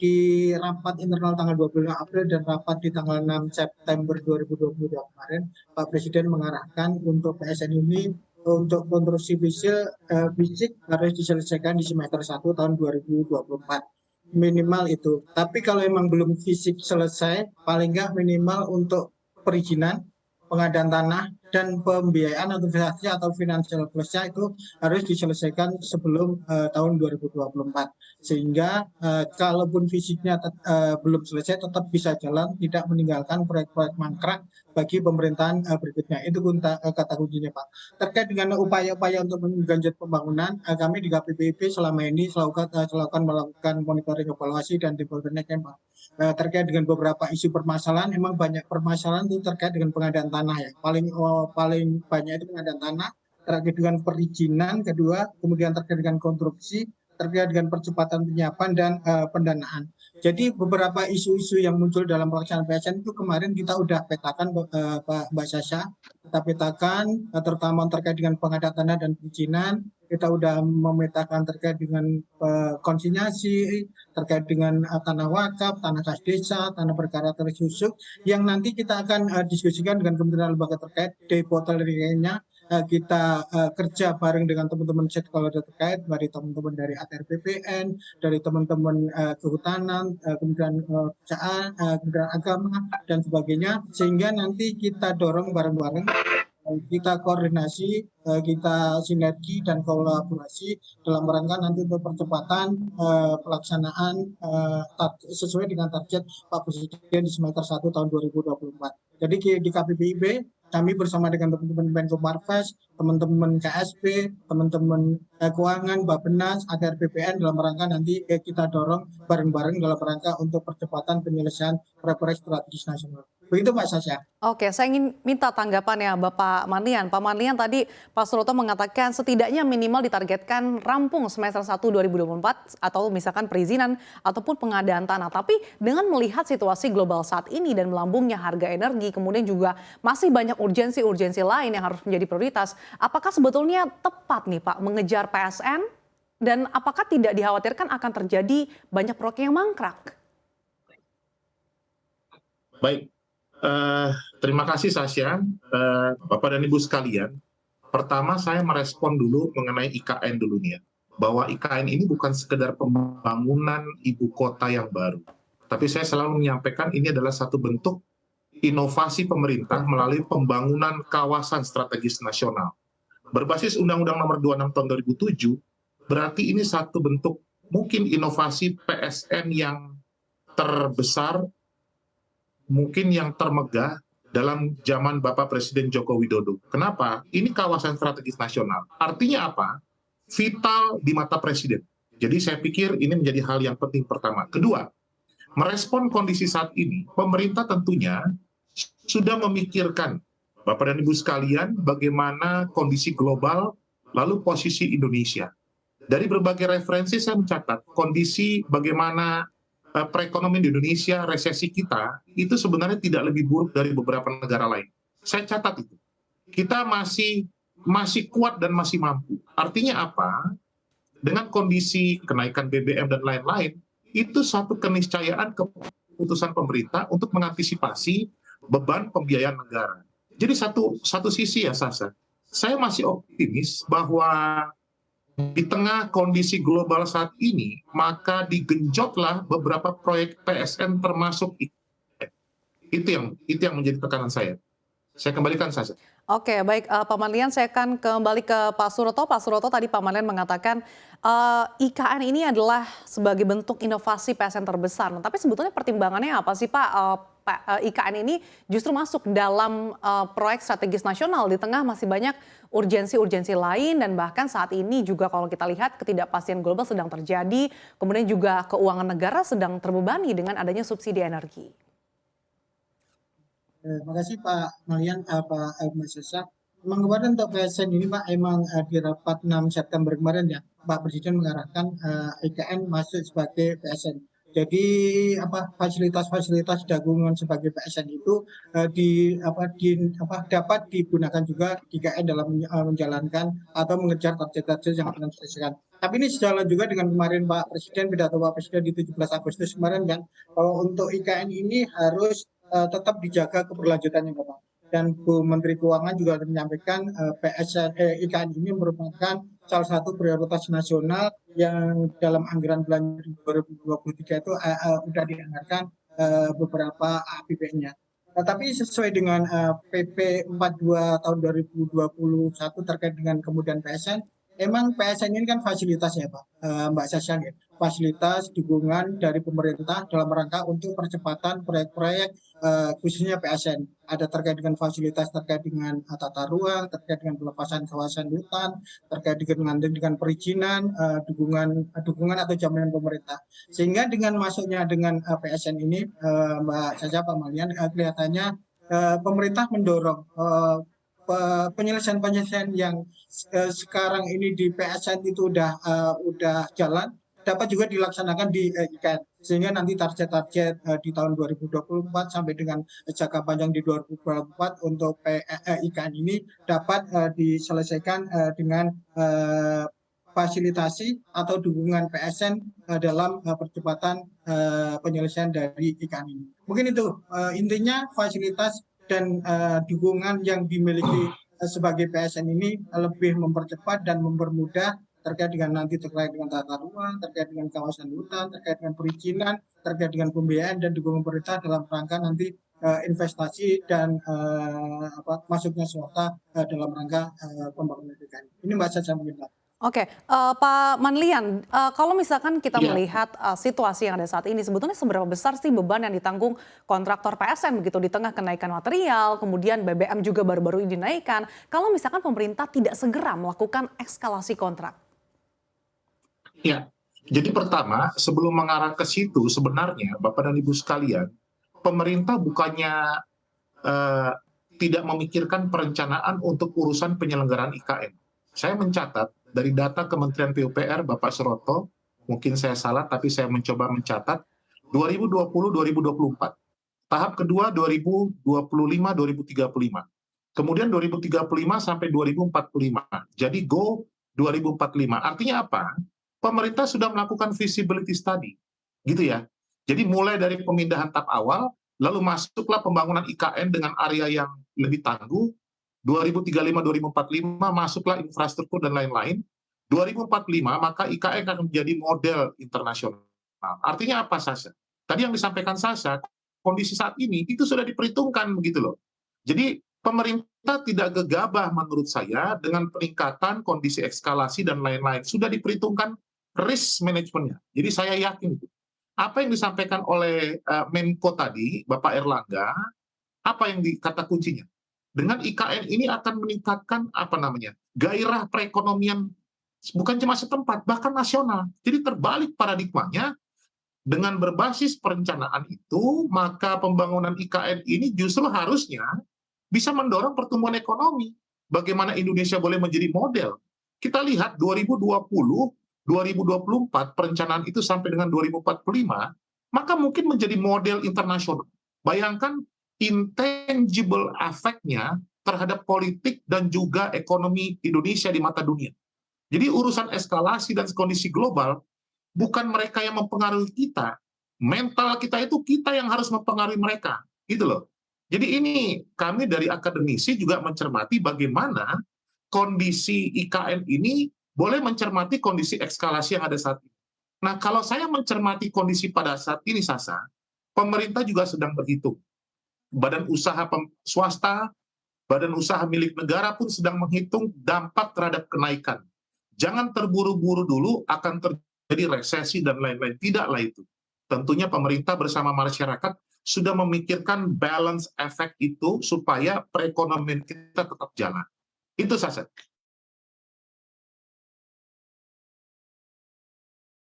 di rapat internal tanggal 25 April dan rapat di tanggal 6 September 2022 kemarin, Pak Presiden mengarahkan untuk PSN ini untuk konstruksi fisik harus diselesaikan di semester 1 tahun 2024. Minimal itu. Tapi kalau memang belum fisik selesai, paling nggak minimal untuk perizinan, pengadaan tanah, dan pembiayaan atau financial close-nya itu harus diselesaikan sebelum tahun 2024. Sehingga kalaupun fisiknya belum selesai tetap bisa jalan, tidak meninggalkan proyek-proyek mangkrak bagi pemerintahan berikutnya. Itu kata kuncinya, Pak. Terkait dengan upaya-upaya untuk menggenjot pembangunan, kami di KPPIB selama ini melakukan monitoring evaluasi dan debottleneck, Pak. Terkait dengan beberapa isu permasalahan, memang banyak permasalahan itu terkait dengan pengadaan tanah ya. Paling banyak itu pengadaan tanah, terkait dengan perizinan, kedua, kemudian terkait dengan konstruksi, terkait dengan percepatan penyiapan dan pendanaan. Jadi beberapa isu-isu yang muncul dalam pelaksanaan PSN itu kemarin kita udah petakan, Mbak Sasha, kita petakan terutama terkait dengan pengadaan tanah dan perizinan. Kita udah memetakan terkait dengan konsinyasi, terkait dengan tanah wakaf, tanah kas desa, tanah perkara terkhusus, yang nanti kita akan diskusikan dengan kementerian lembaga terkait debottleneck-nya. Kita kerja bareng dengan teman-teman stakeholder terkait, dari teman-teman dari ATR BPN, dari teman-teman kehutanan, kemudian kemudian agama dan sebagainya, sehingga nanti kita dorong bareng-bareng, kita koordinasi, kita sinergi dan kolaborasi dalam rangka nanti untuk percepatan pelaksanaan sesuai dengan target Pak Presiden di semester 1 tahun 2024. Jadi di KPPIB kami bersama dengan teman-teman Menko Marves, teman-teman KSP, teman-teman keuangan, Bappenas, ATR BPN dalam rangka nanti kita dorong bareng-bareng dalam rangka untuk percepatan penyelesaian proyek-proyek strategis nasional. Begitu Pak Sasha. Oke, saya ingin minta tanggapannya Bapak Marlian. Pak Marlian, tadi Pak Suroto mengatakan setidaknya minimal ditargetkan rampung semester 1 2024 atau misalkan perizinan ataupun pengadaan tanah. Tapi dengan melihat situasi global saat ini dan melambungnya harga energi, kemudian juga masih banyak urgensi-urgensi lain yang harus menjadi prioritas, apakah sebetulnya tepat nih Pak mengejar PSN dan apakah tidak dikhawatirkan akan terjadi banyak proyek yang mangkrak? Baik. Terima kasih Sasha, Bapak dan Ibu sekalian. Pertama saya merespon dulu mengenai IKN dulu nih ya, bahwa IKN ini bukan sekedar pembangunan ibu kota yang baru, tapi saya selalu menyampaikan ini adalah satu bentuk inovasi pemerintah melalui pembangunan kawasan strategis nasional. Berbasis Undang-Undang Nomor 26 Tahun 2007, berarti ini satu bentuk mungkin inovasi PSN yang terbesar, mungkin yang termegah dalam zaman Bapak Presiden Joko Widodo. Kenapa? Ini kawasan strategis nasional. Artinya apa? Vital di mata Presiden. Jadi saya pikir ini menjadi hal yang penting pertama. Kedua, merespon kondisi saat ini, pemerintah tentunya sudah memikirkan, Bapak dan Ibu sekalian, bagaimana kondisi global, lalu posisi Indonesia. Dari berbagai referensi saya mencatat kondisi bagaimana perekonomian di Indonesia, resesi kita, itu sebenarnya tidak lebih buruk dari beberapa negara lain. Saya catat itu. Kita masih kuat dan masih mampu. Artinya apa? Dengan kondisi kenaikan BBM dan lain-lain, itu satu keniscayaan keputusan pemerintah untuk mengantisipasi beban pembiayaan negara. Jadi satu sisi ya Sasa, saya masih optimis bahwa di tengah kondisi global saat ini, maka digenjotlah beberapa proyek PSN termasuk itu yang menjadi tekanan saya. Saya kembalikan saja. Oke, baik Pak Marlian, saya akan kembali ke Pak Suroto. Pak Suroto, tadi Pak Marlian mengatakan IKN ini adalah sebagai bentuk inovasi PSN terbesar. Nah, tapi sebetulnya pertimbangannya apa sih Pak? IKN ini justru masuk dalam proyek strategis nasional di tengah masih banyak urgensi-urgensi lain dan bahkan saat ini juga kalau kita lihat ketidakpastian global sedang terjadi, kemudian juga keuangan negara sedang terbebani dengan adanya subsidi energi. Terima kasih Pak Marlian, Pak Mas Sasa. Memang kemarin untuk PSN ini Pak, emang di rapat 6 September kemarin ya, Pak Presiden mengarahkan IKN masuk sebagai PSN. Jadi fasilitas-fasilitas dagungan sebagai PSN itu dapat digunakan juga di KN dalam menjalankan atau mengejar target-target yang akan diselesaikan. Tapi ini sejalan juga dengan kemarin Pak Presiden, pidato Pak Presiden di 17 Agustus kemarin kan, bahwa untuk IKN ini harus tetap dijaga keberlanjutannya Bapak. Dan Bu Menteri Keuangan juga menyampaikan IKN ini merupakan salah satu prioritas nasional yang dalam anggaran belanja 2023 itu sudah dianggarkan beberapa APBN-nya. Tapi sesuai dengan PP 42 tahun 2021 terkait dengan kemudahan PSN, emang PSN ini kan fasilitas ya Pak, Mbak Sasha, ya. Fasilitas dukungan dari pemerintah dalam rangka untuk percepatan proyek-proyek khususnya PSN. Ada terkait dengan fasilitas terkait dengan tata ruang, terkait dengan pelepasan kawasan hutan, terkait dengan perizinan, dukungan atau jaminan pemerintah. Sehingga dengan masuknya dengan PSN ini, Mbak Sasha, Pak Malian, kelihatannya pemerintah mendorong penyelesaian yang sekarang ini di PSN itu udah jalan, dapat juga dilaksanakan di IKN, sehingga nanti target-target di tahun 2024 sampai dengan jangka panjang di 2024 untuk IKN ini dapat diselesaikan dengan fasilitasi atau dukungan PSN dalam percepatan penyelesaian dari IKN ini. Mungkin itu intinya, fasilitas dan dukungan yang dimiliki sebagai PSN ini lebih mempercepat dan mempermudah terkait dengan tata ruang, terkait dengan kawasan hutan, terkait dengan perizinan, terkait dengan pembiayaan dan dukungan pemerintah dalam rangka nanti investasi dan masuknya swasta dalam rangka pembangunan IKN. Ini Mbak Caca mungkin. Oke, Pak Manlian, kalau misalkan kita Iya. melihat situasi yang ada saat ini, sebetulnya seberapa besar sih beban yang ditanggung kontraktor PSN begitu di tengah kenaikan material, kemudian BBM juga baru-baru ini dinaikkan, kalau misalkan pemerintah tidak segera melakukan eskalasi kontrak? Ya, jadi pertama, sebelum mengarah ke situ, sebenarnya Bapak dan Ibu sekalian, pemerintah bukannya tidak memikirkan perencanaan untuk urusan penyelenggaraan IKN. Saya mencatat dari data Kementerian PUPR, Bapak Suroto, mungkin saya salah, tapi saya mencoba mencatat 2020-2024. Tahap kedua 2025-2035. Kemudian 2035 sampai 2045. Jadi go 2045. Artinya apa? Pemerintah sudah melakukan feasibility study, gitu ya. Jadi mulai dari pemindahan tahap awal, lalu masuklah pembangunan IKN dengan area yang lebih tangguh, 2035-2045 masuklah infrastruktur dan lain-lain, 2045 maka IKN akan menjadi model internasional. Artinya apa, Sasha? Tadi yang disampaikan Sasha, kondisi saat ini itu sudah diperhitungkan begitu loh. Jadi pemerintah tidak gegabah menurut saya dengan peningkatan kondisi eskalasi dan lain-lain. Sudah diperhitungkan risk manajemennya. Jadi saya yakin itu. Apa yang disampaikan oleh Menko tadi, Bapak Erlangga, apa yang kata kuncinya? Dengan IKN ini akan meningkatkan gairah perekonomian bukan cuma setempat, bahkan nasional. Jadi terbalik paradigmanya, dengan berbasis perencanaan itu, maka pembangunan IKN ini justru harusnya bisa mendorong pertumbuhan ekonomi. Bagaimana Indonesia boleh menjadi model. Kita lihat 2020-2024 perencanaan itu sampai dengan 2045, maka mungkin menjadi model internasional. Bayangkan intangible efeknya terhadap politik dan juga ekonomi Indonesia di mata dunia. Jadi urusan eskalasi dan kondisi global, bukan mereka yang mempengaruhi kita, mental kita itu kita yang harus mempengaruhi mereka, gitu loh. Jadi ini kami dari akademisi juga mencermati bagaimana kondisi IKN ini boleh mencermati kondisi eskalasi yang ada saat ini. Nah, kalau saya mencermati kondisi pada saat ini, Sasa, pemerintah juga sedang berhitung. Badan usaha swasta, badan usaha milik negara pun sedang menghitung dampak terhadap kenaikan. Jangan terburu-buru dulu akan terjadi resesi dan lain-lain. Tidaklah itu. Tentunya pemerintah bersama masyarakat sudah memikirkan balance efek itu supaya perekonomian kita tetap jalan. Itu Sasa.